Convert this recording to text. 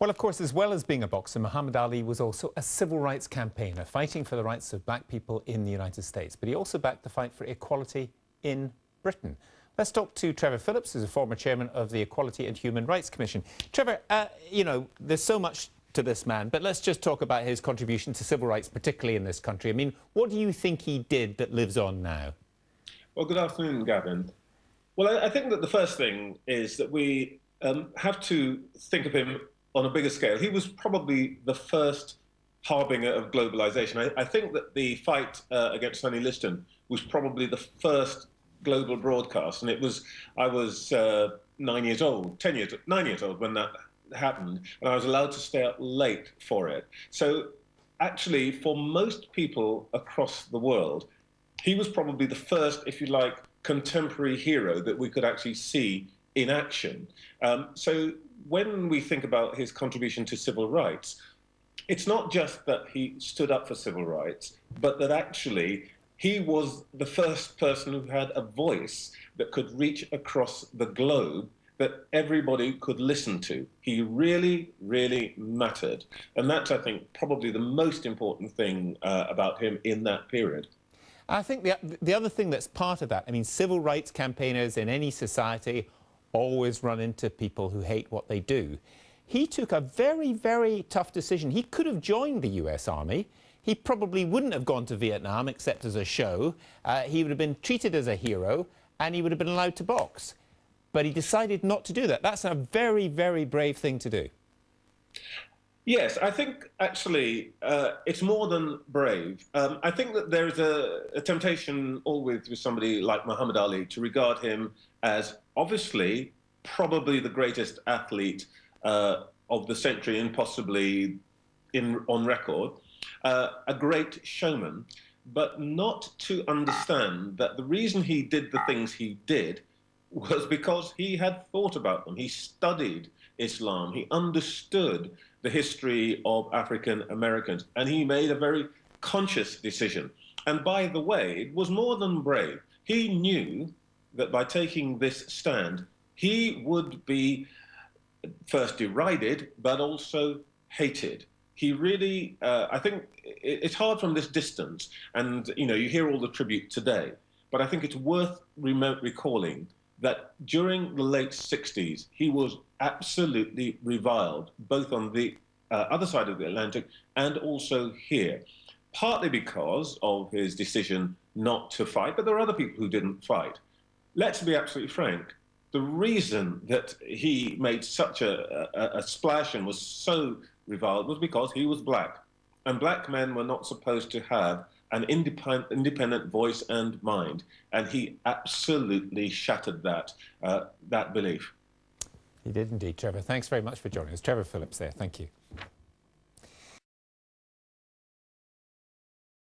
Well, of course, as well as being a boxer, Muhammad Ali was also a civil rights campaigner, fighting for the rights of black people in the United States. But he also backed the fight for equality in Britain. Let's talk to Trevor Phillips, who's a former chairman of the Equality and Human Rights Commission. Trevor, you know, there's so much to this man, but let's just talk about his contribution to civil rights, particularly in this country. I mean, what do you think he did that lives on now? Well, good afternoon, Gavin. Well, I think that the first thing is that we have to think of him on a bigger scale. He was probably the first harbinger of globalization. I think that the fight against Sonny Liston was probably the first global broadcast, and I was 9 years old, 9 years old when that happened, and I was allowed to stay up late for it. So actually, for most people across the world, he was probably the first, if you like, contemporary hero that we could actually see in action. So when we think about his contribution to civil rights, it's not just that he stood up for civil rights, but that actually he was the first person who had a voice that could reach across the globe that everybody could listen to. He really, really mattered. And that's, I think, probably the most important thing about him in that period. I think the other thing that's part of that, I mean, civil rights campaigners in any society always run into people who hate what they do. He took a very, very tough decision. He could have joined the US Army. He probably wouldn't have gone to Vietnam except as a show. He would have been treated as a hero and he would have been allowed to box. But he decided not to do that. That's a very, very brave thing to do. Yes, I think actually it's more than brave. I think that there is a temptation always with somebody like Muhammad Ali to regard him as obviously probably the greatest athlete of the century and possibly on record, a great showman, but not to understand that the reason he did the things he did was because he had thought about them. He studied Islam. He understood the history of African Americans, and he made a very conscious decision. And by the way, it was more than brave. He knew that by taking this stand, he would be first derided, but also hated. He really, I think it's hard from this distance, and you hear all the tribute today, but I think it's worth recalling that during the late 60s, he was absolutely reviled, both on the other side of the Atlantic and also here, partly because of his decision not to fight, but there are other people who didn't fight. Let's be absolutely frank. The reason that he made such a splash and was so reviled was because he was black. And black men were not supposed to have an independent voice and mind. And he absolutely shattered that belief. He did indeed, Trevor. Thanks very much for joining us. Trevor Phillips there. Thank you.